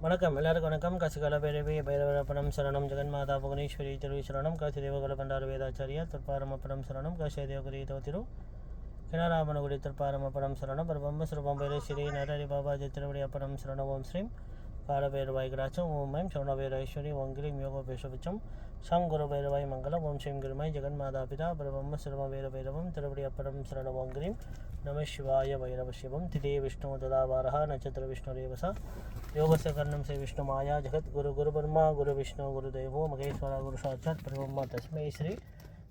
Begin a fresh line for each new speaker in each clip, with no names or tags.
வணக்கம் எல்லாருக்கும் வணக்கம். கசிகல பைரவி பைரவரப்பணம் சரணம் ஜெகன்மாதா புவனேஸ்வரி திருவி சரணம் காசி தேவகுல பண்டார வேதாச்சாரியா திருப்பாரமப்பணம் சரணம் காசி தேவகுரி தோத்திரு கிணராமனகுடி திருப்பாரமப்பணம் சரணம் பிரபம்ப சுரபம் பைர ஸ்ரீ நரரி பாபாஜி திருவடி அப்பணம் சரணம் ஓம் ஸ்ரீம் காலபைரவாய் கிராச்சம் ஓம் ஐம் சௌனபைரேஸ்வரி ஓம் கிரீம் யோகோபேஷபுச்சம் சங் குரு பைரவாய் மங்கலம் ஓம் ஸ்ரீம் கிருமாய் ஜெகன்மாதா பிதா பிரபம்ப சுரபம் பைரவம் திருவடி அப்பணம் சரணம் ஓம் கிரீம் நம சிவாய வைரவ சிவம் திதே விஷ்ணு ததாவாரா நட்சத்திர விஷ்ணுரேவசா யோகச கர்ணம் ஸ்ரீ விஷ்ணு மாயா ஜெகத் குரு குரு பிரம்மா குரு விஷ்ணு குரு தேவோ மகேஸ்வர குரு சாட்சாத் பிரம்ம தஸ்மை ஸ்ரீ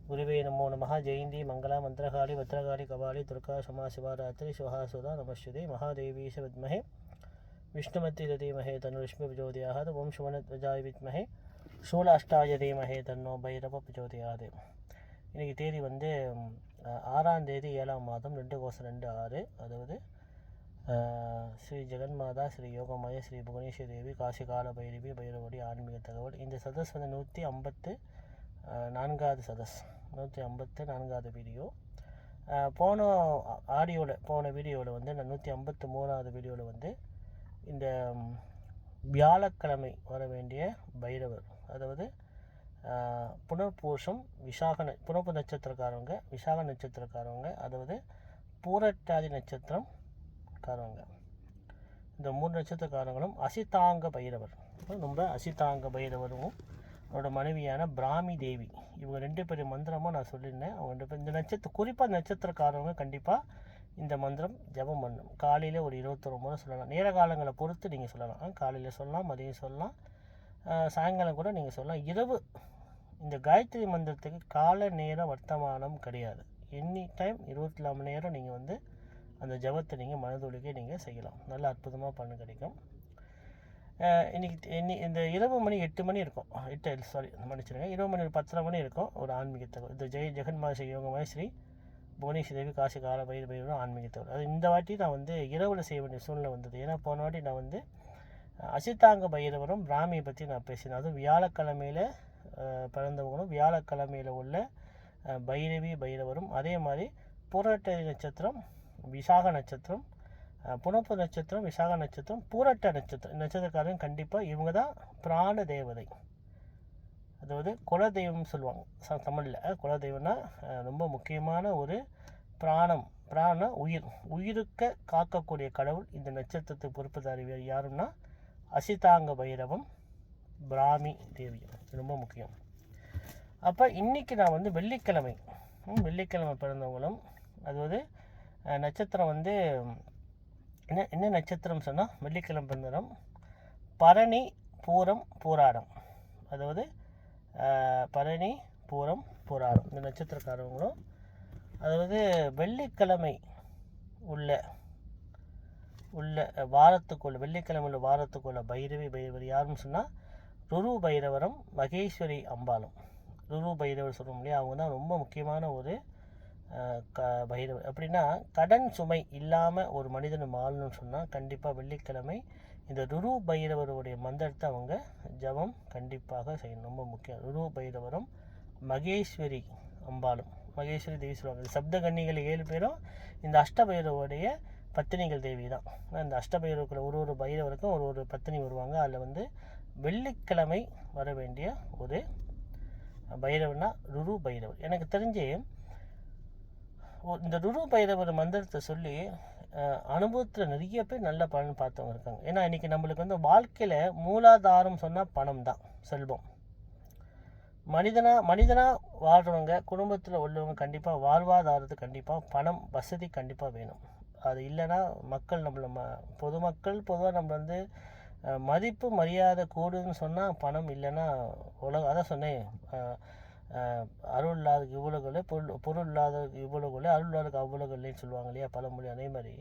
குருவே நமோ நமः. ஜெயந்தி மங்களா மந்திரகாளி பத்ரகாளி கபாலி துர்கா சமா சிவராத்திரி சிவஹாசுதா நமஸ்துதே மகாதேவி ச வித்மஹே விஷ்ணுமத்தி தீமஹே தனுஷ்மி பிரச்சோதயாத் ஓம் சுவனத்வஜாய வித்மஹே சூலாஷ்டாய தீமஹே தன்னோ பைரவ பிரச்சோதயாத். இன்றைக்கி தேதி வந்து 6ஆம் தேதி 7ஆம் மாதம் 2/2/6. அதாவது ஸ்ரீ ஜெகன்மாதா ஸ்ரீ யோகமாய ஸ்ரீ புவனேஸ்வரி தேவி காசி கால பைரவி பைரவடி ஆன்மீக தகவல். இந்த சதஸ் வந்து 154வது சதஸ், 154வது வீடியோ. போன வீடியோவில் வந்து நான் 153வது வீடியோவில் வந்து இந்த வியாழக்கிழமை வர வேண்டிய பைரவர், அதாவது புனர்பூசம் புனர்பூ நட்சத்திரக்காரவங்க, விசாக நட்சத்திரக்காரவங்க, அதாவது பூரட்டாதி நட்சத்திரம்காரவங்க, இந்த 3 நட்சத்திரக்காரங்களும் அசிதாங்க பைரவர், ரொம்ப அசிதாங்க பைரவரும் அவரோட மனைவியான பிராமி தேவி, இவங்க 2 பேரும் மந்திரமாக நான் சொல்லியிருந்தேன். அவங்க 2 பேர் இந்த குறிப்பாக நட்சத்திரக்காரவங்க கண்டிப்பாக இந்த மந்திரம் ஜபம் பண்ணணும். காலையில் ஒரு 21 முறை சொல்லலாம். நேர காலங்களை பொறுத்து நீங்கள் சொல்லலாம். காலையில் சொல்லலாம், மதியம் சொல்லலாம், சாயங்காலம் கூட நீங்கள் சொல்லலாம். இரவு இந்த காயத்ரி மந்திரத்துக்கு கால நேர வர்த்தமானம் கிடையாது. எனி டைம் 24 மணி நேரம் நீங்கள் வந்து அந்த ஜபத்தை நீங்கள் மனதொழுகே நீங்கள் செய்யலாம். நல்ல அற்புதமாக பண்ண கிடைக்கும். இந்த இரவு மணி 8 மணி இருக்கும், மன்னிச்சிருங்க, இரவு மணி 10:30 மணி இருக்கும். ஒரு ஆன்மீகத்தகவல், இந்த ஜெகன்மாத யோகமாய் ஸ்ரீ புவனேஸ்வரி தேவி காசி கால பைரவரும் ஆன்மீகத்தகவல். அது இந்த வாட்டி நான் வந்து இரவில் செய்ய வேண்டிய சூழ்நிலை வந்தது. ஏன்னா போன வாட்டி நான் வந்து அசிதாங்க பைரவரும் பிராமியை பற்றி நான் பேசினேன். அதுவும் வியாழக்கிழமையில் பிறந்தவங்களும் வியாழக்கிழமையில் உள்ள பைரவரும், அதே மாதிரி பூரட்டாதி நட்சத்திரம், விசாக நட்சத்திரம், புனர்பூ நட்சத்திரம், விசாக நட்சத்திரம், பூரட்ட நட்சத்திரக்காரங்க கண்டிப்பாக இவங்க தான் பிராண தேவதை, அதாவது குலதெய்வம் சொல்லுவாங்க தமிழில். குலதெய்வம்னா ரொம்ப முக்கியமான ஒரு பிராண உயிருக்கு காக்கக்கூடிய கடவுள். இந்த நட்சத்திரத்துக்கு பொறுப்புதாரி யாருன்னா அசிதாங்க பைரவம், பிராமி தேவி, ரொம்ப முக்கியம். அப்போ இன்றைக்கி நான் வந்து வெள்ளிக்கிழமை பிறந்தவங்களும், அதாவது நட்சத்திரம் வந்து என்ன நட்சத்திரம் சொன்னால் வெள்ளிக்கிழமை பிறந்தவரும் பரணி பூரம் பூராடம், அதாவது பரணி பூரம் பூராடம் இந்த நட்சத்திரக்காரவங்களும், அதாவது வெள்ளிக்கிழமை உள்ள வெள்ளிக்கிழமை உள்ள வாரத்துக்குள்ள பைரவர் யாருன்னு சொன்னால் ருரு பைரவரும் மகேஸ்வரி அம்பாலும். ருரு பைரவர் சொல்கிறோம் இல்லையா, அவங்க தான் ரொம்ப முக்கியமான ஒரு பைரவர். அப்படின்னா கடன் சுமை இல்லாமல் ஒரு மனிதன் மாறணும்னு சொன்னால் கண்டிப்பாக வெள்ளிக்கிழமை இந்த ருரு பைரவருடைய மந்திரத்தை அவங்க ஜபம் கண்டிப்பாக செய்யணும், ரொம்ப முக்கியம். ருரு பைரவரும் மகேஸ்வரி அம்பாலும், மகேஸ்வரி தேவி சொல்லுவாங்க. சப்தகன்னிகள் 7 பேரும் இந்த அஷ்டபைரவருடைய பத்தினிகள் தேவி தான். இந்த அஷ்டபைரவருக்குள்ள ஒரு பைரவருக்கும் ஒரு பத்தினி வருவாங்க. அதில் வந்து வெள்ளிக்கிழமை வர வேண்டிய ஒரு பைரவர்னா ருரு பைரவர். எனக்கு தெரிஞ்சு இந்த ருரு பைரவர் மந்திரத்தை சொல்லி அனுபவத்தில் நிறைய பேர் நல்ல பலன் பார்த்தவங்க இருக்காங்க. ஏன்னா இன்றைக்கி நம்மளுக்கு வந்து வாழ்க்கையில் மூலாதாரம் சொன்னால் பணம் தான், செல்வம். மனிதனாக வாழ்கிறவங்க, குடும்பத்தில் உள்ளவங்க கண்டிப்பாக வாழ்வாதாரத்துக்கு கண்டிப்பாக பணம் வசதி கண்டிப்பாக வேணும். அது இல்லைன்னா மக்கள் பொதுவாக நம்ம வந்து மதிப்பு மரியாதை கூடுன்னு சொன்னால் பணம் இல்லைன்னா அதான் சொன்னேன், அருள் இல்லாத இவ்வளவுகளே பொருள் இல்லாத இவ்வளவுகளே அருள் இல்லாத அவ்வளவுகளேன்னு சொல்லுவாங்க இல்லையா பழமொழி. அதே மாதிரி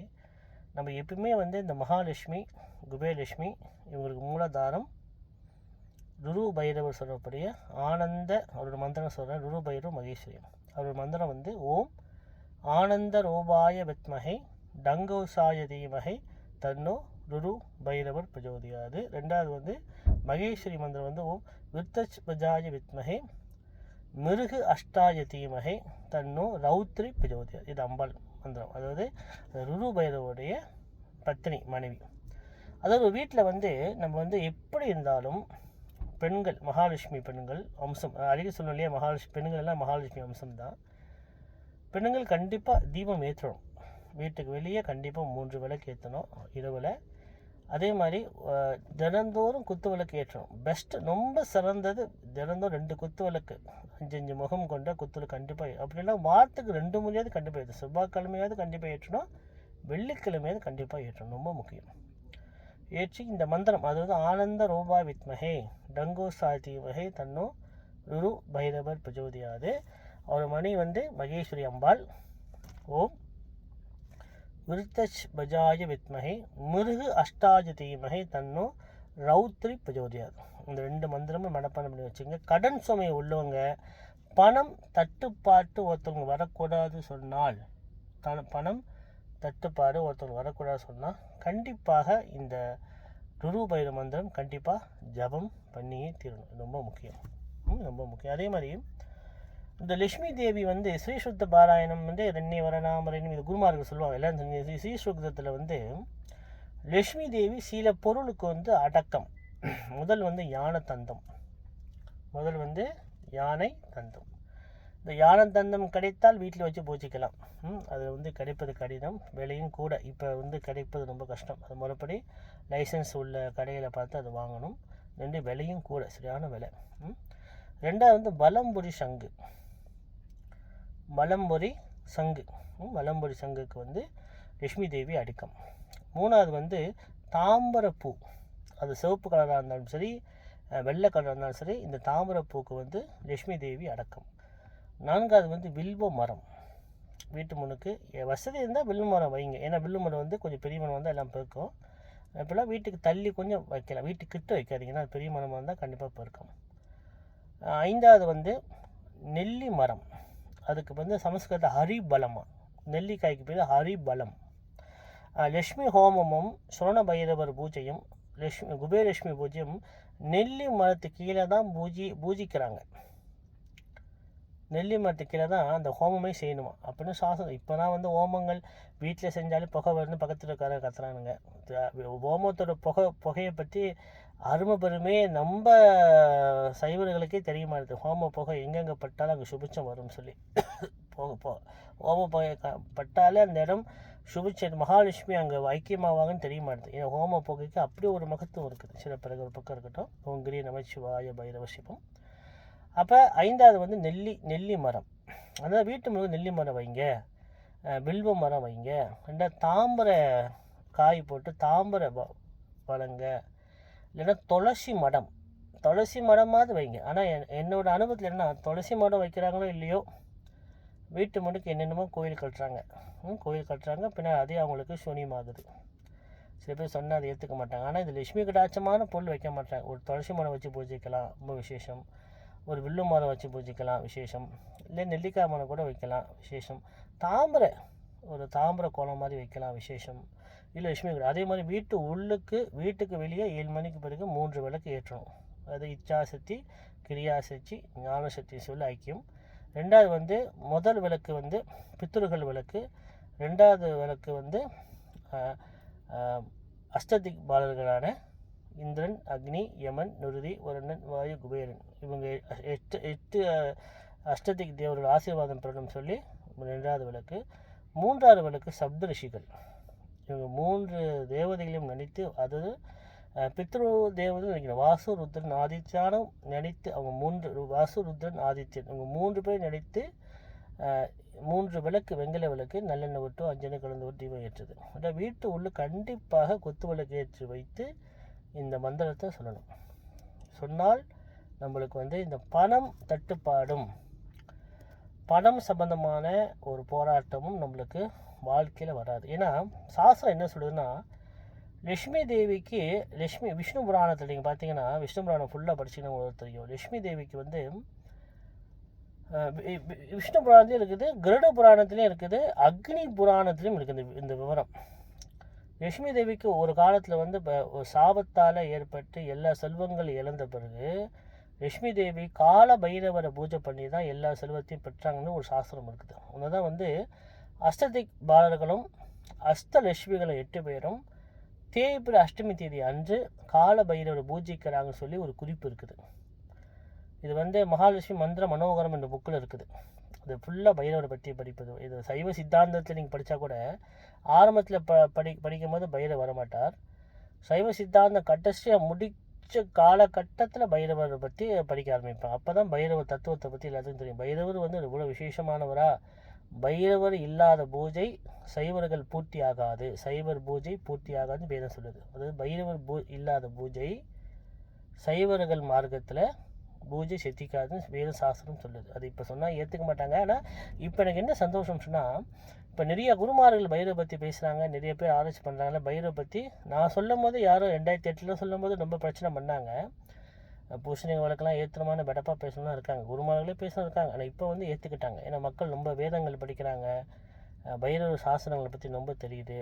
நம்ம எப்பவுமே வந்து இந்த மகாலட்சுமி, குபேலட்சுமி இவங்களுக்கு மூலதாரம் ருரு பைரவர் சொல்லக்கூடிய ஆனந்த, அவரோட மந்திரம் சொல்கிறேன், ருரு பைரவ மகேஸ்வரி. அவரோட மந்திரம் வந்து ஓம் ஆனந்த ரூபாய வித்மஹே டங்கோசாய தீமஹே தன்னோ ருரு பைரவர் பிரஜோதியாது. 2வது வந்து மகேஸ்வரி மந்திரம் வந்து ஓம் விருத்தஜாய வித்மஹே மிருகு அஷ்டாய தீமஹே தன்னோ ரௌத்ரி பிரஜோதியாது. இது அம்பாள் மந்திரம், அதாவது ருரு பைரவருடைய பத்தினி மனைவி. அதாவது வீட்டில் வந்து நம்ம வந்து எப்படி இருந்தாலும் பெண்கள், மகாலட்சுமி பெண்கள் அம்சம், அடிக்கடி சொல்லணும் இல்லையா, மகாலட்சுமி பெண்கள் எல்லாம் மகாலட்சுமி அம்சம் தான். பெண்கள் கண்டிப்பாக தீபம் ஏற்றணும். வீட்டுக்கு வெளியே கண்டிப்பாக 3 விளக்கு ஏற்றணும் இரவில். அதே மாதிரி தினந்தோறும் குத்து விளக்கு ஏற்றணும். பெஸ்ட்டு, ரொம்ப சிறந்தது தினந்தோறும் 2 குத்து விளக்கு, 5 முகம் கொண்ட குத்து விளக்கு கண்டிப்பாக. அப்படின்னா வாரத்துக்கு 2 முறையாவது கண்டிப்பாக ஏற்றணும். செவ்வாய்க்கிழமையாவது கண்டிப்பாக ஏற்றணும், வெள்ளிக்கிழமையாவது கண்டிப்பாக ஏற்றணும். ரொம்ப முக்கியம். ஏற்றி இந்த மந்திரம், அதாவது ஆனந்த ரூபா வித்மஹே டங்கோ சாதீமஹே தன்னோ ருரு பைரவர் பிரஜோதியாது. அவர் மணி வந்து மகேஸ்வரி அம்பாள். ஓம் விருத்தச் பஜாய வித்மஹே மிருகு அஷ்டாஜ தீமஹே தன்னோ ரௌத்ரி பிரஜோதியாது. இந்த 2 மந்திரமும் மனப்பாடம் பண்ணி வச்சுங்க. கடன் சுமை உள்ளவங்க, பணம் தட்டுப்பாட்டு ஒருத்தவங்க வரக்கூடாது சொன்னால், பணம் தட்டுப்பாடு ஒருத்தவங்க வரக்கூடாது சொன்னால் கண்டிப்பாக இந்த ருரு பைரவ மந்திரம் கண்டிப்பாக ஜபம் பண்ணியே தீரணும். ரொம்ப முக்கியம், ரொம்ப முக்கியம். அதே மாதிரி இந்த லட்சுமி தேவி வந்து ஸ்ரீசுத்த பாராயணம் வந்து ரெண்ணி வரணாமரன் இது குருமார்கள் சொல்லுவாங்க எல்லாம். ஸ்ரீசுத்தத்தில் வந்து லட்சுமி தேவி சில பொருளுக்கு வந்து அடக்கம். முதல் வந்து யானை தந்தம். யானை தந்தம். இந்த யானை தந்தம் கிடைத்தால் வீட்டில் வச்சு பூஜிக்கலாம். அது வந்து கிடைப்பது கடினம், விலையும் கூட. இப்போ வந்து கிடைப்பது ரொம்ப கஷ்டம். அது முறைப்படி லைசன்ஸ் உள்ள கடையில் பார்த்து அது வாங்கணும். 2 விலையும் கூட, சரியான விலை. 2வது வந்து வலம்புரி சங்கு. வலம்புரி சங்குக்கு வந்து லட்சுமி தேவி அடிக்கம். 3வது வந்து தாம்பரப்பூ. அது சிவப்பு கலராக இருந்தாலும் சரி, வெள்ளை கலராக இருந்தாலும் சரி, இந்த தாம்பரப்பூக்கு வந்து லட்சுமி தேவி அடக்கம். 4வது வந்து வில்வ மரம். வீட்டு முன்னுக்கு வசதி இருந்தால் வில்வ மரம் வைங்க. ஏன்னா வில்வ மரம் வந்து கொஞ்சம் பெரிய மரம் வந்தால் எல்லாம் பெருக்கும். இப்போலாம் வீட்டுக்கு தள்ளி கொஞ்சம் வைக்கலாம், வீட்டுக்கு கிட்ட வைக்காதீங்கன்னா அது பெரிய மரமாக இருந்தால் கண்டிப்பாக பெருக்கும். 5வது வந்து நெல்லி மரம். அதுக்கு வந்து சமஸ்கிருத ஹரிபலமா, நெல்லிக்காய்க்கு பேர் ஹரிபலம். லக்ஷ்மி ஹோமமும் சுரண பைரவர் பூஜையும் குபேரலட்சுமி பூஜையும் நெல்லி மரத்துக்கு கீழே தான் பூஜிக்கிறாங்க. நெல்லி மரத்துக்கு கீழே தான் அந்த ஹோமமே செய்யணுமா அப்படின்னு சாசனம். இப்போ தான் வந்து ஹோமங்கள் வீட்டில் செஞ்சாலும் புகை வருதுன்னு பக்கத்தில் இருக்கிற கத்துறானுங்க. ஹோமத்தோட புகையை பற்றி அருமை பெருமே நம்ம சைவர்களுக்கே தெரிய மாட்டேது. ஹோம புகை எங்கெங்கே பட்டாலும் அங்கே சுபிச்சம் வரும்னு சொல்லி ஹோம புகை பட்டாலே அந்த இடம் சுபிச்சம், மகாலட்சுமி அங்கே ஐக்கியமாவாங்கன்னு தெரிய மாட்டேது. ஏன்னா ஹோம புகைக்கு அப்படியே ஒரு மகத்துவம் இருக்குது. சில பிறகு ஒரு பக்கம் இருக்கட்டும். ஓங்கிரி நமச்சிவாய பைரவ சிவம். அப்போ 5வது வந்து நெல்லி மரம். அதாவது வீட்டு முழுக்க நெல்லி மரம் வைங்க, வில்வ மரம் வைங்க. 2வது தாம்பரை காய் போட்டு தாம்பரை வளங்க. இல்லைன்னா துளசி மடமாவது வைங்க. ஆனால் என்னோடய அனுபவத்தில் என்ன, துளசி மடம் வைக்கிறாங்களோ இல்லையோ, வீட்டு முன்னுக்கு என்னென்னமோ கோயில் கட்டுறாங்க. பின்னால் அதே அவங்களுக்கு சூனியமாகுது. சில பேர் சொன்னால் அதை ஏற்றுக்க மாட்டாங்க. ஆனால் இது லட்சுமி கடாட்சமான பொருள் வைக்க மாட்டாங்க. ஒரு துளசி மரம் வச்சு பூஜிக்கலாம், ரொம்ப விசேஷம். ஒரு வில்லு மரம் வச்சு பூஜிக்கலாம், விசேஷம். இல்லை நெல்லிக்காய் மரம் கூட வைக்கலாம், விசேஷம். ஒரு தாம்பரை கோலம் மாதிரி வைக்கலாம், விசேஷம். இல்லை லட்சுமி கடை. அதே மாதிரி வீட்டுக்கு வெளியே 7 மணிக்கு பிறகு 3 விளக்கு ஏற்றணும். அது இச்சாசக்தி, கிரியாசக்தி, ஞானசக்தி சொல்லி ஐக்கியம். 2வது வந்து முதல் விளக்கு வந்து பித்ருகள் விளக்கு. 2வது விளக்கு வந்து அஷ்டதிக் பாலர்களான இந்திரன், அக்னி, யமன், நிருதி, வருணன், வாயு, குபேரன். இவங்க 8 அஷ்டதிக் தேவர்கள் ஆசீர்வாதம் பெறணும் சொல்லி 2வது விளக்கு. 3வது விளக்கு சப்த ரிஷிகள். இவங்க 3 தேவதைகளையும் நினைத்து, அதாவது பித்ரு தேவதையும் நினைக்கிறேன், வாசு, ருத்ரன், ஆதித்யானும் நினைத்து, அவங்க 3 வாசு, ருத்ரன், ஆதித்யன், இவங்க 3 பேர் நினைத்து 3 விளக்கு, வெங்கல விளக்கு, நல்லெண்ணெய் விட்டு அஞ்சனை கலந்து விட்டு தீபம் ஏற்றுது. அதாவது வீட்டு உள்ள கண்டிப்பாக குத்து விளக்கு ஏற்றி வைத்து இந்த மந்திரத்தை சொல்லணும். சொன்னால் நம்மளுக்கு வந்து இந்த பணம் தட்டுப்பாடும், பணம் சம்பந்தமான ஒரு போராட்டமும் நம்மளுக்கு வாழ்க்கையில் வராது. ஏன்னா சாஸ்திரம் என்ன சொல்லுதுன்னா, லட்சுமி தேவிக்கு விஷ்ணு புராணத்தில் நீங்கள் பார்த்தீங்கன்னா, விஷ்ணு புராணம் ஃபுல்லாக படிச்சிங்கன்னா உங்களுக்கு தெரியும். லட்சுமி தேவிக்கு வந்து விஷ்ணு புராணத்துலேயும் இருக்குது, கருட புராணத்துலேயும் இருக்குது, அக்னி புராணத்துலேயும் இருக்குது இந்த விவரம். லட்சுமி தேவிக்கு ஒரு காலத்தில் வந்து ஒரு சாபத்தால் ஏற்பட்டு எல்லா செல்வங்களும் இழந்த பிறகு லட்சுமி தேவி கால பைரவரை பூஜை பண்ணி தான் எல்லா செல்வத்தையும் பெற்றாங்கன்னு ஒரு சாஸ்திரம் இருக்குது. ஒன்று தான் வந்து அஷ்டதிக் பாலர்களும் அஷ்டலட்சுமிகளும் 8 பேரும் தேய்பிறை அஷ்டமி தேதி அன்று கால பைரவர் பூஜிக்கிறாங்கன்னு சொல்லி ஒரு குறிப்பு இருக்குது. இது வந்து மகாலட்சுமி மந்திர மனோகரம் என்ற புக்கில் இருக்குது. அது ஃபுல்லாக பைரவரை பற்றி படிப்பது. இது சைவ சித்தாந்தத்தில் நீங்கள் படித்தா கூட ஆரம்பத்தில் படிக்கும் போது பைரவர் வரமாட்டார். சைவ சித்தாந்தம் கடைசியாக முடித்த காலகட்டத்தில் பைரவரை பற்றி படிக்க ஆரம்பிப்பேன். அப்போ தான் பைரவர் தத்துவத்தை பற்றி எல்லாத்துக்கும் தெரியும். பைரவர் வந்து இவ்வளோ விசேஷமானவரா, பைரவர் இல்லாத பூஜை சைவர்கள் பூர்த்தி ஆகாது, சைவர் பூஜை பூர்த்தி ஆகாதுன்னு வேதம் சொல்லுது. அதாவது பைரவர் இல்லாத பூஜை சைவர்கள் மார்க்கத்தில் பூஜை செத்திக்காதுன்னு வேத சாஸ்திரம் சொல்லுது. அது இப்போ சொன்னால் ஏற்றுக்க மாட்டாங்க. ஆனால் இப்போ எனக்கு என்ன சந்தோஷம் சொன்னால், இப்போ நிறைய குருமார்கள் பைரவை பற்றி பேசுகிறாங்க, நிறைய பேர் ஆராய்ச்சி பண்ணுறாங்க. பைரவை பற்றி நான் சொல்லும் போது யாரும் 2008 சொல்லும் போது ரொம்ப பிரச்சனை பண்ணாங்க. பூசணிங்க வழக்கெல்லாம் ஏற்றுமான பெடப்பாக பேசணும்னு இருக்காங்க, குருமார்களே பேசணும் இருக்காங்க. ஆனால் இப்போ வந்து ஏற்றுக்கிட்டாங்க. ஏன்னா மக்கள் ரொம்ப வேதங்கள் படிக்கிறாங்க, பைரவர் சாஸ்திரங்களை பற்றி ரொம்ப தெரியுது.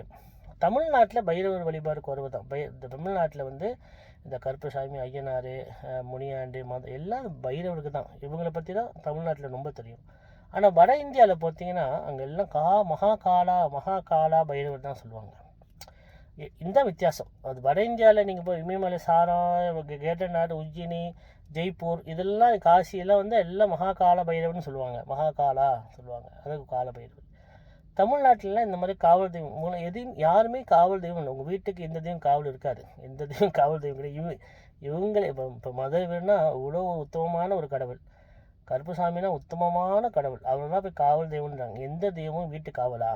தமிழ்நாட்டில் பைரவர் வழிபாடு குறைவு தான். தமிழ்நாட்டில் வந்து இந்த கருப்பசாமி, ஐயனார், முனியாண்டு, எல்லாம் பைரவருக்கு தான். இவங்களை பற்றி தான் தமிழ்நாட்டில் ரொம்ப தெரியும். ஆனால் வட இந்தியாவில் பார்த்தீங்கன்னா அங்கே எல்லாம் மகாகாலா பைரவர் தான் சொல்லுவாங்க. இந்த வித்தியாசம். அது வட இந்தியாவில் நீங்கள் போய் இமயமலை, சாரம், கேட்டர்நாடு, உஜ்ஜினி, ஜெய்ப்பூர், இதெல்லாம் காசியெல்லாம் வந்து எல்லாம் மகாகால பைரவர்னு சொல்லுவாங்க. மகாகாலா சொல்லுவாங்க, அதுக்கு கால பைரவர். தமிழ்நாட்டிலலாம் இந்த மாதிரி காவல் தெய்வம் எதையும் யாருமே காவல் தெய்வம் இல்லை. உங்கள் வீட்டுக்கு எந்த தெய்வம் காவல் இருக்காது, எந்த தெய்வம் காவல் தெய்வம் கிடையாது. இவங்களே இப்போ மதுரைனா இவ்வளோ உத்தமமான ஒரு கடவுள், கருப்பசாமினா உத்தமமான கடவுள், அவர் தான் போய் காவல் தெய்வம்ன்றாங்க. எந்த தெய்வமும் வீட்டு காவலா?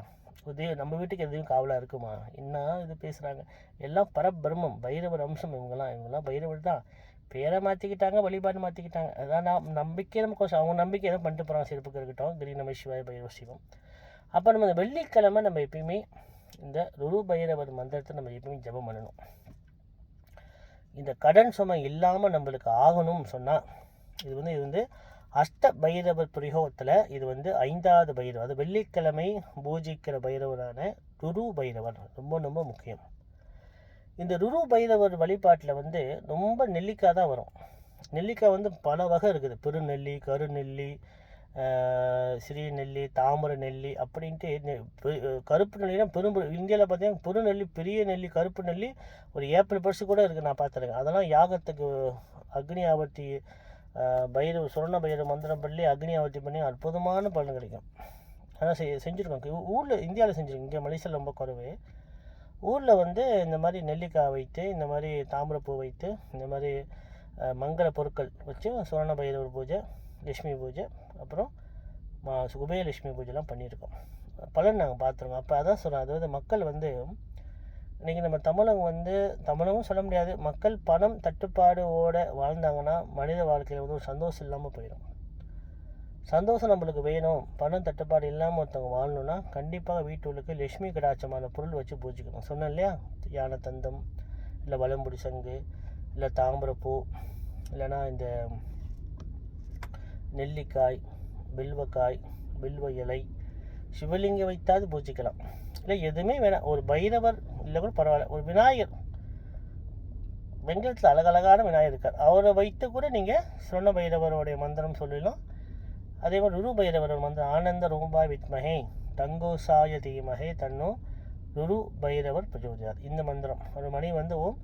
நம்ம வீட்டுக்கு எதையும் காவலாக இருக்குமா? என்ன இது பேசுகிறாங்க? எல்லாம் பரபிரம்மம், பைரவர் அம்சம். இவங்கெல்லாம் பைரவர் தான். பேரை மாற்றிக்கிட்டாங்க, வழிபாடு மாற்றிக்கிட்டாங்க. அதான் நம்பிக்கை நமக்கு. அவங்க நம்பிக்கை எதுவும் பண்ணிட்டு போகிறாங்க. சிறப்புக்கு இருக்கட்டும், கிரி நம சிவாய பைரவ சிவம். அப்போ நம்ம இந்த வெள்ளிக்கிழமை நம்ம எப்பயுமே இந்த ருரு பைரவர் மந்திரத்தை நம்ம எப்பயுமே ஜபம் பண்ணணும். இந்த கடன் சுமை இல்லாமல் நம்மளுக்கு ஆகணும்னு சொன்னால் இது வந்து அஷ்ட பைரவர் பிரயோகத்தில் இது வந்து 5வது பைரவர். அது வெள்ளிக்கிழமை பூஜிக்கிற பைரவரான ருரு பைரவர் ரொம்ப ரொம்ப முக்கியம். இந்த ருரு பைரவர் வழிபாட்டில் வந்து ரொம்ப நெல்லிக்காய் தான் வரும். நெல்லிக்காய் வந்து பல வகை இருக்குது. பெருநெல்லி, கருநெல்லி, சிறி நெல்லி, தாமரை நெல்லி அப்படின்ட்டு. கருப்பு நெல்லினா இந்தியாவில் பார்த்தீங்கன்னா பெருநெல்லி, பெரிய நெல்லி, கருப்பு நெல்லி ஒரு ஏப்ரல் பர்சு கூட இருக்குது, நான் பார்த்துருக்கேன். அதெல்லாம் யாகத்துக்கு அக்னி ஆவர்த்தி, பைரவ சுரண பைரவ மந்திரம் பண்ணி அக்னி ஆவர்த்தி பண்ணி அற்புதமான பலன் கிடைக்கும். ஆனால் செஞ்சுருக்கோம் ஊரில், இந்தியாவில் செஞ்சுருக்கோம். இங்கே மலேசியாவில் ரொம்ப குறைவு. ஊரில் வந்து இந்த மாதிரி நெல்லிக்காய் வைத்து, இந்த மாதிரி தாமரைப்பூ வைத்து, இந்த மாதிரி மங்கள பொருட்கள் வச்சு சுரண பைரவர் பூஜை, லட்சுமி பூஜை, அப்புறம் குபேரலட்சுமி பூஜைலாம் பண்ணியிருக்கோம். பலன் நாங்கள் பார்த்துருக்கோம். அப்போ அதான் சொல்கிறேன், அதாவது மக்கள் வந்து இன்றைக்கி நம்ம தமிழகம் சொல்ல முடியாது, மக்கள் பணம் தட்டுப்பாடோடு வாழ்ந்தாங்கன்னா மனித வாழ்க்கையில் வந்து ஒரு சந்தோஷம் இல்லாமல் போயிடும். சந்தோஷம் நம்மளுக்கு வேணும், பணம் தட்டுப்பாடு இல்லாமல் ஒருத்தவங்க வாழணுன்னா கண்டிப்பாக வீட்டுக்கு லட்சுமி கடாட்சமான பொருள் வச்சு பூஜிக்கணும். சொன்னேன் இல்லையா, யானை தந்தம், இல்லை வலம்புடி சங்கு, இல்லை தாமரைப்பூ, இல்லைன்னா இந்த நெல்லிக்காய், பில்வக்காய், பில்வ இலை, சிவலிங்கம் வைத்தாவது பூஜிக்கலாம். இல்லை எதுவுமே வேணாம், ஒரு பைரவர் இல்லை கூட பரவாயில்ல, ஒரு விநாயகர், வெங்கலத்தில் அழகழகான விநாயகர் இருக்கார், அவரை வைத்து கூட நீங்கள் சொன்ன பைரவருடைய மந்திரம் சொல்லலாம். அதே மாதிரி ருரு பைரவர் மந்திரம் ஆனந்த ரூபாய் வித்மஹே தங்கோசாய தீமஹே தன்னோ ருரு பைரவர் பிரஜோதியார். இந்த மந்திரம் ஒரு மணி வந்து ஓம்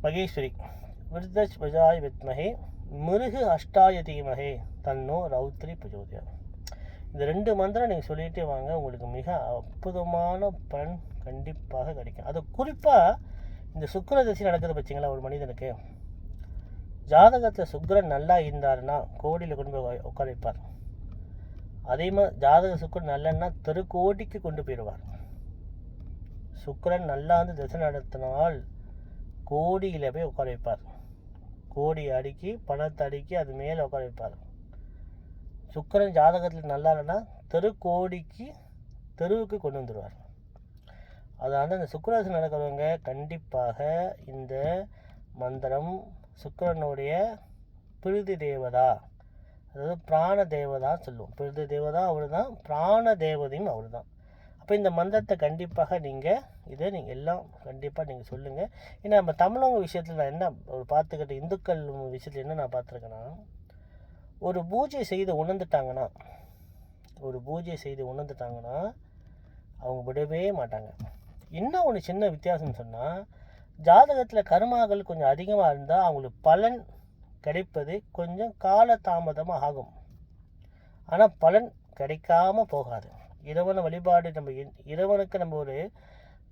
மகேஸ்வரி விருதஜ் பிரஜாய் வித்மஹே மிருகு அஷ்டாய தீமஹே தன்னோ ரௌத்ரி பிரஜோதியார். இந்த 2 மந்திரம் நீங்கள் சொல்லிகிட்டே வாங்க, உங்களுக்கு மிக அற்புதமான பலன் கண்டிப்பாக கிடைக்கும். அது குறிப்பாக இந்த சுக்கிர தசை நடக்குது பார்த்தீங்களா, ஒரு மனிதனுக்கு ஜாதகத்தில் சுக்கிரன் நல்லா இருந்தாருன்னா கோடியில் கொண்டு போய் உட்கார வைப்பார். அதே மாதிரி ஜாதக சுக்கிரன் நல்லன்னா தெருக்கோடிக்கு கொண்டு போயிடுவார். சுக்கிரன் நல்லா வந்து திசை நடத்தினால் கோடியில் போய் உட்கார வைப்பார். கோடி அடுக்கி பணத்தை அடுக்கி அது மேலே உட்கார வைப்பார். சுக்கிரன் ஜாதகத்தில் நல்லா இல்லைன்னா தெருவுக்கு கொண்டு வந்துடுவார். அதனால் இந்த சுக்கிரதசை நடக்கிறவங்க கண்டிப்பாக இந்த மந்திரம் சுக்கிரனுடைய பிருதி தேவதா, அதாவது பிராண தேவதா சொல்லுவோம். பிருதி தேவதா அவர் தான், பிராண தேவதையும் அவர் தான். அப்போ இந்த மந்திரத்தை கண்டிப்பாக நீங்கள் எல்லாம் கண்டிப்பாக நீங்கள் சொல்லுங்கள். ஏன்னா நம்ம தமிழங்க விஷயத்தில் நான் என்ன ஒரு பார்த்துக்கிட்ட இந்துக்கள் விஷயத்தில் என்ன நான் பார்த்துருக்கேன்னா, ஒரு பூஜை செய்து உணர்ந்துட்டாங்கன்னா அவங்க விடவே மாட்டாங்க. இன்னும் ஒன்று சின்ன வித்தியாசம்னு சொன்னால், ஜாதகத்தில் கர்மாக்கள் கொஞ்சம் அதிகமாக இருந்தால் அவங்களுக்கு பலன் கிடைப்பது கொஞ்சம் காலதாமதமாக ஆகும். ஆனால் பலன் கிடைக்காம போகாது. இறைவனை வழிபாடு நம்ம இறைவனுக்கு நம்ம ஒரு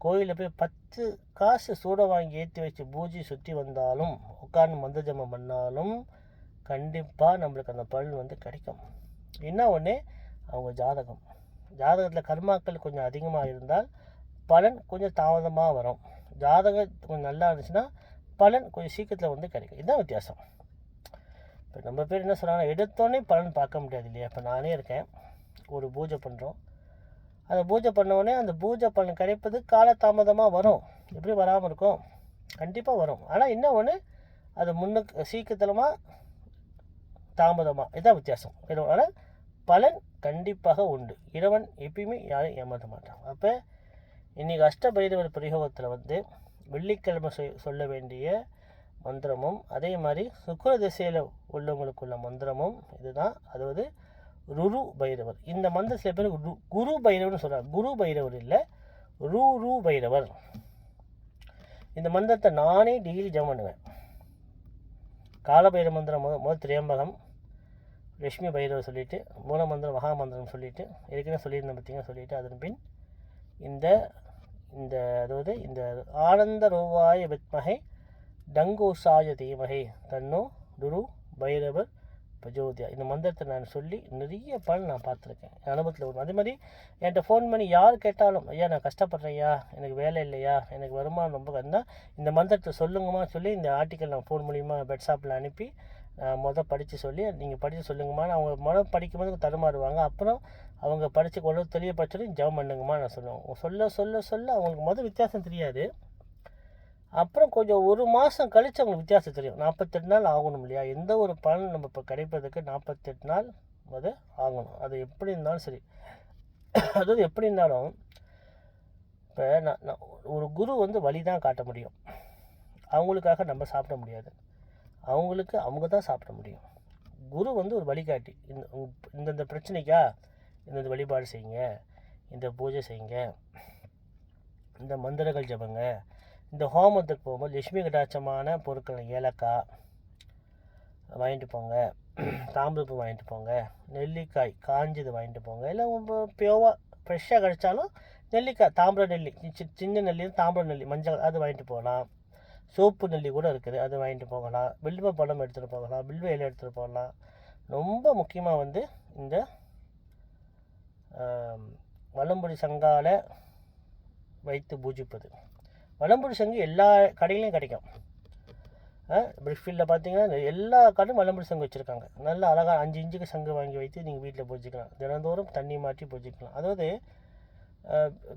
கோயிலில் போய் 10 காசு சூட வாங்கி ஏற்றி வச்சு பூஜை சுற்றி வந்தாலும், உட்கார்ந்து மந்த ஜபம் பண்ணாலும் கண்டிப்பாக நம்மளுக்கு அந்த பலன் வந்து கிடைக்கும். என்ன ஒன்று, அவங்க ஜாதகத்தில் கர்மாக்கள் கொஞ்சம் அதிகமாக இருந்தால் பலன் கொஞ்சம் தாமதமாக வரும். ஜாதகம் கொஞ்சம் நல்லா இருந்துச்சுன்னா பலன் கொஞ்சம் சீக்கிரத்தில் வந்து கிடைக்கும். இதுதான் வித்தியாசம். இப்போ நம்ம பேர் என்ன சொல்கிறாங்கன்னா, எடுத்தோடனே பலன் பார்க்க முடியாது இல்லையா? இப்போ நானே இருக்கேன், ஒரு பூஜை பண்ணுறோம். அந்த பூஜை பண்ணோடனே அந்த பூஜை பலன் கிடைப்பது காலதாமதமாக வரும். எப்படி வராமல் இருக்கும்? கண்டிப்பாக வரும். ஆனால் என்ன ஒன்று, அது முன்னுக்கு சீக்கிரத்தலமாக தாமதமாக, இதுதான் வித்தியாசம். ஆனால் பலன் கண்டிப்பாக உண்டு. இறைவன் எப்பயுமே யாரும் ஏமாற்ற மாட்டான். அப்போ இன்றைக்கி அஷ்டபைரவர் பிரயோகத்தில் வந்து வெள்ளிக்கிழமை சொல்ல வேண்டிய மந்திரமும், அதே மாதிரி சுக்கிர திசையில் உள்ளவங்களுக்குள்ள மந்திரமும் இதுதான். அதாவது ருரு பைரவர். இந்த மந்திரம் சில பேர் குரு பைரவர்னு சொல்கிறார். குரு பைரவர் இல்லை, ரு பைரவர். இந்த மந்திரத்தை நானே டெய்லி ஜெபம் பண்ணுவேன். காலபைரவ மந்திரம் முதல் திரியம்பகம், லட்சுமி பைரவர் சொல்லிவிட்டு, மூல மந்திரம் மகா மந்திரம் சொல்லிவிட்டு, ஏற்கனவே சொல்லியிருந்தேன் பார்த்தீங்கன்னா சொல்லிவிட்டு, அதன் பின் இந்த இந்த அதாவது இந்த ஆனந்த ரூபாய வித்மகை டங்கோசாய தீமகை தன்னோ துரு பைரவர் பிரஜோதியா, இந்த மந்திரத்தை நான் சொல்லி நிறைய பலன் நான் பார்த்துருக்கேன். என் அனுபவத்தில் வரும். அதே மாதிரி என்கிட்ட ஃபோன் பண்ணி யார் கேட்டாலும், ஐயா நான் கஷ்டப்படுறேன், ஐயா எனக்கு வேலை இல்லையா, எனக்கு வருமானம் ரொம்ப கம்மினா, இந்த மந்திரத்தை சொல்லுங்கம்மா சொல்லி இந்த ஆர்டிக்கல் நான் ஃபோன் மூலிமா பெட்ஷாப்பில் அனுப்பி படித்து சொல்லி நீங்கள் படித்து சொல்லுங்கம்மா. அவங்க படிக்கும்போது தடுமாறுவாங்க. அப்புறம் அவங்க படித்து கொள்ள தெளிய படிச்சோடனே ஜெபம் பண்ணுங்கம்மா நான் சொல்லுவேன். சொல்ல சொல்ல சொல்ல அவங்களுக்கு வித்தியாசம் தெரியாது. அப்புறம் கொஞ்சம் ஒரு மாதம் கழித்து அவங்களுக்கு வித்தியாசம் தெரியும். 48 நாள் ஆகணும் இல்லையா? எந்த ஒரு பலன் நம்ம இப்போ கிடைப்பதற்கு 48 நாள் அது ஆகணும். அது எப்படி இருந்தாலும் சரி. அதாவது எப்படி இருந்தாலும் இப்போ நான் ஒரு குரு வந்து வழி தான் காட்ட முடியும். அவங்களுக்காக நம்ம சாப்பிட முடியாது. அவங்க தான் சாப்பிட முடியும். குரு வந்து ஒரு வழிகாட்டி. இந்தந்த பிரச்சனைக்கா இந்த வழிபாடு செய்யுங்க, இந்த பூஜை செய்யுங்க, இந்த மந்திரங்கள் ஜபங்க, இந்த ஹோமத்துக்கு போகும்போது லட்சுமி கடாட்சமான பொருட்கள் ஏலக்காய் வாங்கிட்டு போங்க, தாம்பூப்பு வாங்கிட்டு போங்க, நெல்லிக்காய் காஞ்சது வாங்கிட்டு போங்க. இல்லை பியோவாக ஃப்ரெஷ்ஷாக கிடைச்சாலும் நெல்லிக்காய், தாம்பரம் நெல்லி, சின்ன நெல்லி, தாம்பரம் நெல்லி, மஞ்சள் அது வாங்கிட்டு போகலாம். சோப்பு நெல்லி கூட இருக்குது, அது வாங்கிட்டு போகலாம். வில்வ பழம் எடுத்துகிட்டு போகலாம், வில்வ இலை எடுத்துகிட்டு போகலாம். ரொம்ப முக்கியமாக வந்து இந்த வலம்புரி சங்கால வைத்து பூஜிப்பது. வலம்புரி சங்கு எல்லா கடையிலையும் கிடைக்கும். பிரிக்ஃபீல்டில் பார்த்தீங்கன்னா எல்லா கடையும் வலம்புரி சங்கு வச்சுருக்காங்க. நல்லா அழகாக 5 இன்ச்சுக்கு சங்கு வாங்கி வைத்து நீங்கள் வீட்டில் பூஜிக்கலாம். தினந்தோறும் தண்ணி மாற்றி பூஜிக்கலாம். அதாவது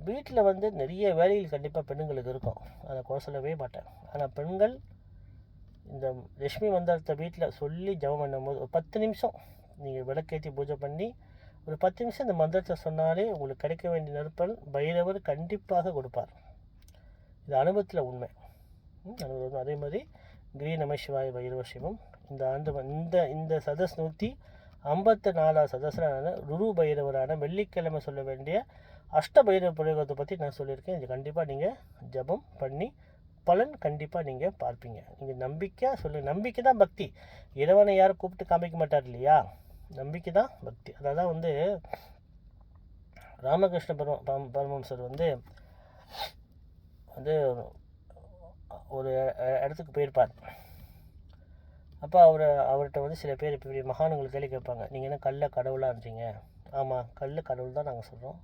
வீட்டில் வந்து நிறைய வேலைகள் கண்டிப்பாக பெண்களுக்கு இருக்கும், அதை குறை சொல்லவே மாட்டேன். ஆனால் பெண்கள் இந்த லட்சுமி மந்திரத்தை வீட்டில் சொல்லி ஜெபம் பண்ணும்போது ஒரு 10 நிமிஷம் நீங்கள் விளக்கேற்றி பூஜை பண்ணி ஒரு 10 நிமிஷம் இந்த மந்திரத்தை சொன்னாலே உங்களுக்கு கிடைக்க வேண்டிய நற்பலன் பைரவர் கண்டிப்பாக கொடுப்பார். இது அனுபவத்தில் உண்மை. அனுபவம். அதே மாதிரி கிரி நமசிவாய பைரவ சிவம் இந்த ஆண்டு இந்த சதஸ் 154 சதஸ்ரான ருரு பைரவரான வெள்ளிக்கிழமை சொல்ல வேண்டிய அஷ்டபைரவ பிரயோகத்தை பற்றி நான் சொல்லியிருக்கேன். இது கண்டிப்பாக நீங்கள் ஜபம் பண்ணி பலன் கண்டிப்பாக நீங்கள் பார்ப்பீங்க. நீங்கள் நம்பிக்கை தான் பக்தி. இறைவனை யாரும் கூப்பிட்டு காமிக்க மாட்டார் இல்லையா? நம்பிக்கை தான் பக்தி. அதான் வந்து ராமகிருஷ்ண பரமஹம்சர் வந்து ஒரு இடத்துக்கு போயிருப்பார். அப்போ அவர்கிட்ட வந்து சில பேர் இப்படி மகான்கள் கேள்வி கேட்பாங்க, நீங்கள் என்ன கல்ல கடவுளாக இருந்தீங்க? ஆமாம், கல் கடவுள் தான் நாங்கள் சொல்கிறோம்.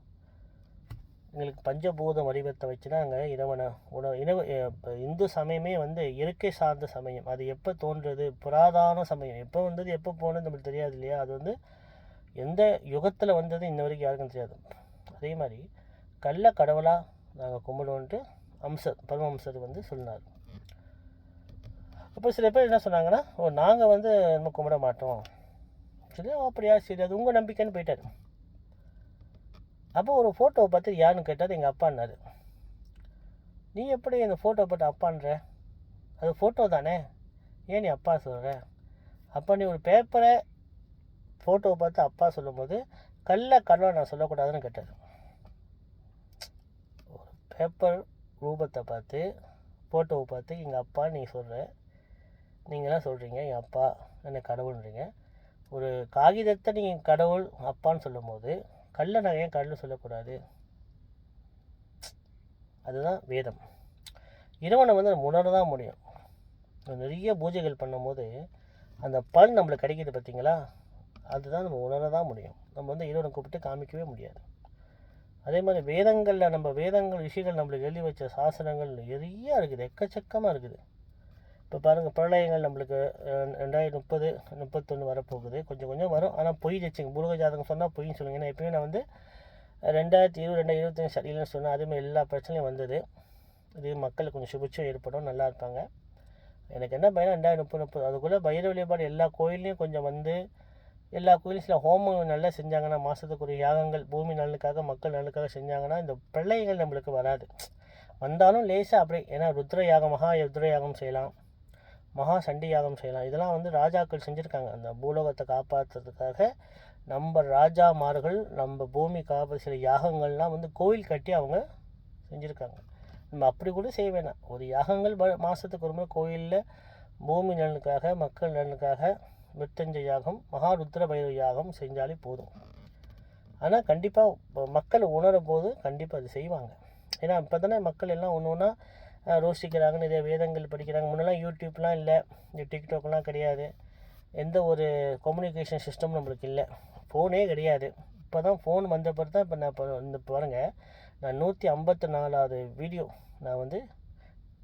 எங்களுக்கு பஞ்சபூத வடிவத்தை வச்சு தான் நாங்கள் இறைவனை இந்து சமயமே வந்து இயற்கை சார்ந்த சமயம். அது எப்போ தோன்றுறது, புராதான சமயம், எப்போ வந்தது எப்போ போனது நம்மளுக்கு தெரியாது இல்லையா? அது வந்து எந்த யுகத்தில் வந்தது இன்ன வரைக்கும் யாருக்கும் தெரியாது. அதே மாதிரி கல்ல கடவுளாக நாங்கள் கும்பிடுவோன்ட்டு பரமஹம்சர் வந்து சொன்னார். அப்போ சில பேர் என்ன சொன்னாங்கன்னா, நாங்கள் வந்து நம்ம கும்பிட மாட்டோம் சரி. அப்படியா, சரி, அது உங்கள் நம்பிக்கைன்னு போயிட்டார். அப்போ ஒரு ஃபோட்டோவை பார்த்து யாருன்னு கேட்டார். எங்கள் அப்பான்னாரு. நீ எப்படி அந்த ஃபோட்டோவை பார்த்து அப்பான்ற? அது ஃபோட்டோ தானே, ஏன் நீ அப்பா சொல்கிற? அப்போ நீ ஒரு பேப்பரை ஃபோட்டோவை பார்த்து அப்பா சொல்லும்போது கல்ல கடவுளை நான் சொல்லக்கூடாதுன்னு கேட்டார். ஒரு பேப்பர் ரூபத்தை பார்த்து, ஃபோட்டோவை பார்த்து எங்கள் அப்பா நீங்கள் சொல்கிற, நீங்களாம் சொல்கிறீங்க என் அப்பா என்ன கடவுள்ன்றீங்க. ஒரு காகிதத்தை நீங்கள் கடவுள் அப்பான்னு சொல்லும் போது கல்லை நான் ஏன் கடவுள் சொல்லக்கூடாது? அதுதான் வேதம். இறைவனை வந்து நம்ம உணர தான் முடியும். நிறைய பூஜைகள் பண்ணும்போது அந்த பலன் நம்மளுக்கு கிடைக்கிது பார்த்தீங்களா, அதுதான் நம்ம உணர தான் முடியும். நம்ம வந்து இறைவனை கூப்பிட்டு காமிக்கவே முடியாது. அதே மாதிரி வேதங்களில் நம்ம வேதங்கள் விஷயங்கள் நம்மளுக்கு எழுதி வச்ச சாசனங்கள் நிறைய இருக்குது, எக்கச்சக்கமாக இருக்குது. இப்போ பாருங்கள், பிரளயங்கள் நம்மளுக்கு 2030 31 வரப்போகுது. கொஞ்சம் கொஞ்சம் வரும், ஆனால் பொய் வச்சுங்க. பூலோக ஜாதகம் சொன்னால் பொய்ன்னு சொல்லுங்க. ஏன்னா எப்பயுமே நான் வந்து 2020 2025 சரியில்லைன்னு சொன்னால் அதேமாதிரி எல்லா பிரச்சனையும் வந்தது. இது மக்களுக்கு கொஞ்சம் சுபிட்சம் ஏற்படும், நல்லா இருப்பாங்க. எனக்கு என்ன பையனா 2030 அதுக்குள்ளே பைரவ வழிபாடு எல்லா கோயில்லையும் கொஞ்சம் வந்து எல்லா கோயிலும் சில ஹோமம் நல்லா செஞ்சாங்கன்னா, மாதத்துக்கு ஒரு யாகங்கள் பூமி நலனுக்காக மக்கள் நலனுக்காக செஞ்சாங்கன்னா இந்த பிரளயங்கள் நம்மளுக்கு வராது. வந்தாலும் லேசாக அப்படியே, ஏன்னா ருத்ர யாகம் மகா ருத்ர யாகம் செய்யலாம், மகா சண்டி யாகம் செய்யலாம். இதெல்லாம் வந்து ராஜாக்கள் செஞ்சுருக்காங்க. அந்த பூலோகத்தை காப்பாற்றுறதுக்காக நம்ம ராஜாமார்கள் நம்ம பூமி காப்பாற்ற சில யாகங்கள்லாம் வந்து கோயில் கட்டி அவங்க செஞ்சுருக்காங்க. நம்ம அப்படி கூட செய்ய வேணாம். ஒரு யாகங்கள் மாதத்துக்கு ஒரு முறை கோயிலில் பூமி நலனுக்காக மக்கள் நலனுக்காக மிருத்யுஞ்சய யாகம் மகாருத்ர பைரவ யாகம் செஞ்சாலே போதும். ஆனால் கண்டிப்பாக மக்கள் உணரும் போது கண்டிப்பாக அது செய்வாங்க. ஏன்னா இப்போ தானே மக்கள் எல்லாம் ஒன்று ஒன்றா ரோசிக்கிறாங்க, நிறைய வேதங்கள் படிக்கிறாங்க. முன்னெல்லாம் யூடியூப்லாம் இல்லை, இந்த டிக்டாக்லாம் கிடையாது, எந்த ஒரு கம்யூனிகேஷன் சிஸ்டம் நம்மளுக்கு இல்லை, ஃபோனே கிடையாது. இப்போ தான் ஃபோன் வந்த பிறகு தான் இப்போ நான் இந்த பாருங்கள், நான் 154வது வீடியோ நான் வந்து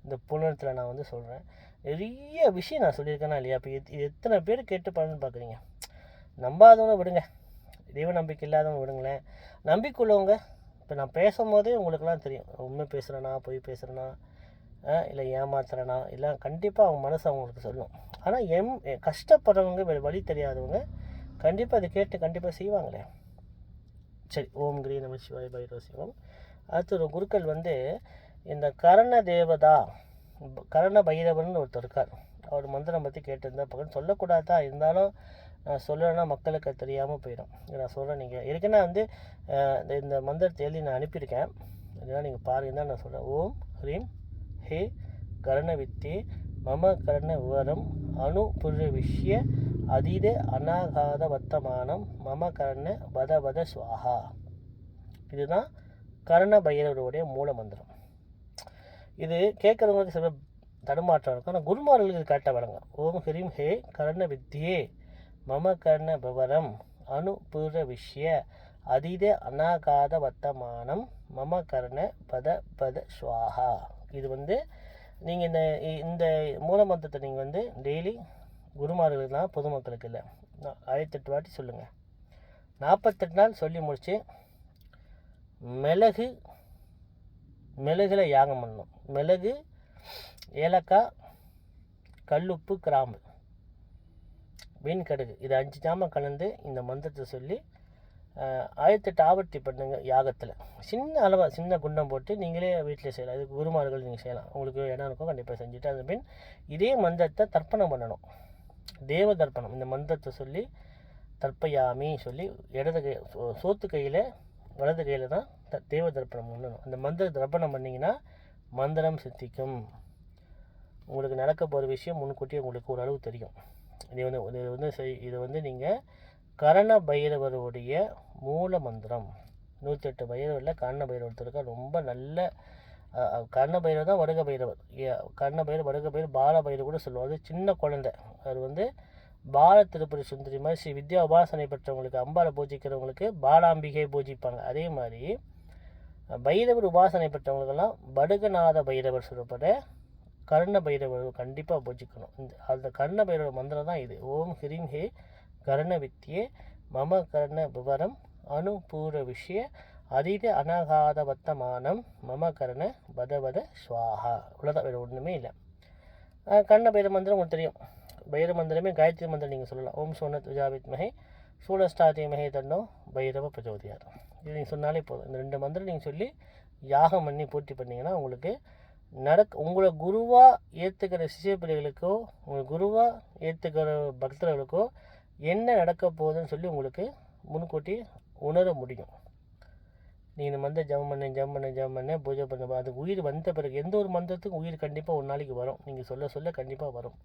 இந்த புலனத்தில் நான் வந்து சொல்கிறேன். நிறைய விஷயம் நான் சொல்லியிருக்கேனா இல்லையா? இப்போ இது எத்தனை பேர் கேட்டு பலன்னு பார்க்குறீங்க? நம்பாதவங்க விடுங்க, தெய்வ நம்பிக்கை இல்லாதவங்க விடுங்களேன். நம்பிக்கையுள்ளவங்க இப்போ நான் பேசும்போதே உங்களுக்குலாம் தெரியும், உண்மை பேசுகிறேன்னா பொய் பேசுகிறேன்னா இல்லை ஏமாத்துறேனா இல்லை, கண்டிப்பாக அவங்க மனசு அவங்களுக்கு சொல்லும். ஆனால் கஷ்டப்படுறவங்க வழி தெரியாதவங்க கண்டிப்பாக அதை கேட்டு கண்டிப்பாக செய்வாங்களே. சரி, ஓம் கிரீ நம சிவாய பைரவ சிவம். அடுத்து ஒரு குருக்கள் வந்து இந்த கரண தேவதா கரண பைரவர்னு ஒருத்தர் இருக்கார். அவர் மந்திரம் பற்றி கேட்டிருந்தா பக்கம் சொல்லக்கூடாதா, இருந்தாலும் நான் சொல்லலைன்னா மக்களுக்கு தெரியாமல் போயிடும். நான் சொல்கிறேன், நீங்கள் இருக்குன்னா வந்து இந்த மந்திரத்தை எழுதி நான் அனுப்பியிருக்கேன், இதெல்லாம் நீங்கள் பாருங்கள் தான் நான் சொல்கிறேன். ஓம் ஹ்ரீம் ஹே கரணவித்தே மம கரண விவரம் அணு புருவிஷ்ய அதீத அநாகாத வர்த்தமானம் மம கரண வத ஸ்வாஹா. இதுதான் கரண பைரவருடைய மூல மந்திரம். இது கேட்குறவங்களுக்கு சில தடுமாற்றம் இருக்கும், ஆனால் குருமார்களுக்கு இது கரெக்டாக வழங்க. ஓம் ஹ்ரீம் ஹே கரண வித்தியே மம கர்ண விவரம் அணு பூர்வ விஷய அதீத அநாகாத வர்த்தமானம் மம கர்ண பத ஸ்வாஹா. இது வந்து நீங்கள் இந்த மூலமந்திரத்தை நீங்கள் வந்து டெய்லி குருமார்களுக்குலாம் பொதுமக்களுக்கு இல்லை, 1008 வாட்டி சொல்லுங்கள். 48 நாள் சொல்லி முடித்து மிளகுல யாகம் பண்ணணும். மிளகு, ஏலக்காய், கல்லுப்பு, கிராம்பு, வீண் கடுகு, இது 5 ஜாமான் கலந்து இந்த மந்திரத்தை சொல்லி 1008 ஆவர்த்தி பண்ணுங்க. யாகத்தில் சின்ன அளவாக சின்ன குண்டம் போட்டு நீங்களே வீட்டில் செய்யலாம். இதுக்கு குருமார்கள் நீங்கள் செய்யலாம், உங்களுக்கு இடம் இருக்கும், கண்டிப்பாக செஞ்சுட்டு அது பின் இதே மந்திரத்தை தர்ப்பணம் பண்ணணும். தேவ தர்ப்பணம். இந்த மந்திரத்தை சொல்லி தர்ப்பயாமி சொல்லி இடது கை சோத்து கையில் வலது கையில் தான் தேவ தர்ப்பணம் பண்ணணும். அந்த மந்திர தர்ப்பணம் பண்ணிங்கன்னா மந்திரம் சித்திக்கும். உங்களுக்கு நடக்க போகிற விஷயம் முன்கூட்டியே உங்களுக்கு ஓரளவு தெரியும். இது வந்து நீங்கள் கரண பைரவருடைய மூல மந்திரம். 108 பைரவரில் கரண பைரவருக்கா ரொம்ப நல்ல கர்ண பைரவர் தான் வடுக பைரவர். கர்ண பைரவர் வடுக பைரவர் பால பைரவர் கூட சொல்லுவோம். அது சின்ன குழந்தை. அது வந்து பால திருப்பதி சுந்தரி மாதிரி ஸ்ரீ வித்யா உபாசனை பெற்றவங்களுக்கு அம்பாவை பூஜிக்கிறவங்களுக்கு பாலாம்பிகை பூஜிப்பாங்க. அதே மாதிரி பைரவர் உபாசனை பெற்றவங்களுக்கெல்லாம் படுகநாத பைரவர் சொல்லப்பட கர்ண பைரவர் கண்டிப்பாக பூஜிக்கணும். அந்த கர்ண பைரவர் மந்திரம் தான் இது. ஓம் ஹ்ரீம் ஹே கர்ண வித்தியே மம கர்ண விவரம் அணு பூர விஷய அதீத அநாகாத வர்த்தமானம் மம கர்ண பத ஸ்வாஹா. இவ்வளோதான், வேறு ஒன்றுமே இல்லை. கர்ண பைரவ மந்திரம் உங்களுக்கு தெரியும். பைரவ மந்திரமே காயத்ரி மந்திரம் நீங்கள் சொல்லலாம். ஓம் சோன துஜாவித்மஹே சூலஸ்டாதிமஹே தன்னோ பைரவ பிரச்சோதயார். இது நீங்கள் சொன்னாலே போதும். இந்த 2 மந்திரம் நீங்கள் சொல்லி யாகம் பண்ணி பூர்த்தி பண்ணிங்கன்னா உங்களுக்கு உங்களை குருவாக ஏற்றுக்கிற சிசிய பிள்ளைகளுக்கோ உங்களை குருவாக ஏற்றுக்கிற பக்தர்களுக்கோ என்ன நடக்க போகுதுன்னு சொல்லி உங்களுக்கு முன்கூட்டி உணர முடியும். நீங்கள் இந்த மந்திரம் ஜெபம் பண்ண பூஜை பண்ண அது உயிர் வந்த பிறகு எந்த ஒரு மந்திரத்துக்கும் உயிர் கண்டிப்பாக ஒரு நாளைக்கு வரும். நீங்கள் சொல்ல கண்டிப்பாக வரும்.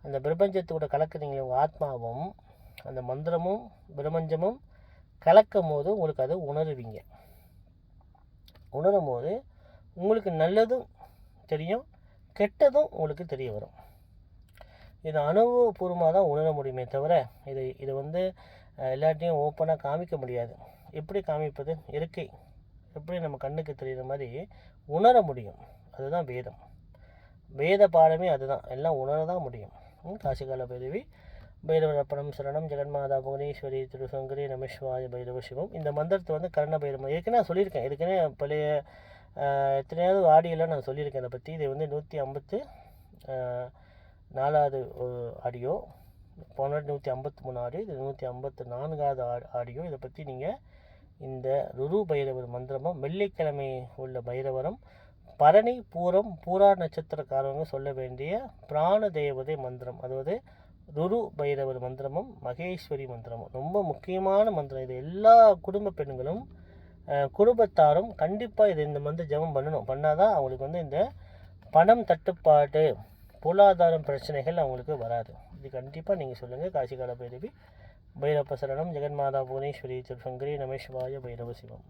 அந்த பிரபஞ்சத்தோட கலக்குறீங்களே உங்கள் ஆத்மாவும் அந்த மந்திரமும் பிரபஞ்சமும் கலக்கும் போது உங்களுக்கு அதை உணருவீங்க. உணரும் போது உங்களுக்கு நல்லதும் தெரியும், கெட்டதும் உங்களுக்கு தெரிய வரும். இது அனுபவபூர்வமாக தான் உணர முடியுமே தவிர இதை வந்து எல்லாத்தையும் ஓப்பனாக காமிக்க முடியாது. எப்படி காமிப்பது? இருக்கை எப்படி நம்ம கண்ணுக்கு தெரிகிற மாதிரி உணர முடியும். அதுதான் வேதம். வேத பாடமே அதுதான். எல்லாம் உணர தான் முடியும். காசிகால பைரவி பைரவரப்பணம் சரணம் ஜெகன்மாதா புவனேஸ்வரி திருசங்கரி நமசிவாய பைரவ சிவம். இந்த மந்திரத்தை வந்து கர்ண பைரவம் ஏற்கனவே நான் சொல்லியிருக்கேன். ஏற்கனவே பழைய எத்தனையாவது ஆடியோலாம் நான் சொல்லியிருக்கேன் அதை பற்றி. இது வந்து 154வது ஆடியோ. போன 153 ஆடியோ, இது 154வது ஆடியோ. இதை பற்றி நீங்கள் இந்த ருரு பைரவர் மந்திரமும் வெள்ளிக்கிழமை உள்ள பைரவரம் பரணி பூரம் பூரா நட்சத்திரக்காரவங்க சொல்ல வேண்டிய பிராண தேவதை மந்திரம், அதாவது ருரு பைரவர் மந்திரமும் மகேஸ்வரி மந்திரமும் ரொம்ப முக்கியமான மந்திரம். இது எல்லா குடும்ப பெண்களும் குடும்பத்தாரும் கண்டிப்பாக இந்த மந்திர ஜபம் பண்ணாதான் அவங்களுக்கு வந்து இந்த பணம் தட்டுப்பாடு பொருளாதாரம் பிரச்சனைகள் அவங்களுக்கு வராது. இது கண்டிப்பாக நீங்கள் சொல்லுங்கள். காசிகால பைரவி பைரவ சரணம் ஜெகன்மாதா புவனேஸ்வரி திருசங்கரி நமசிவாய பைரவ சிவம்.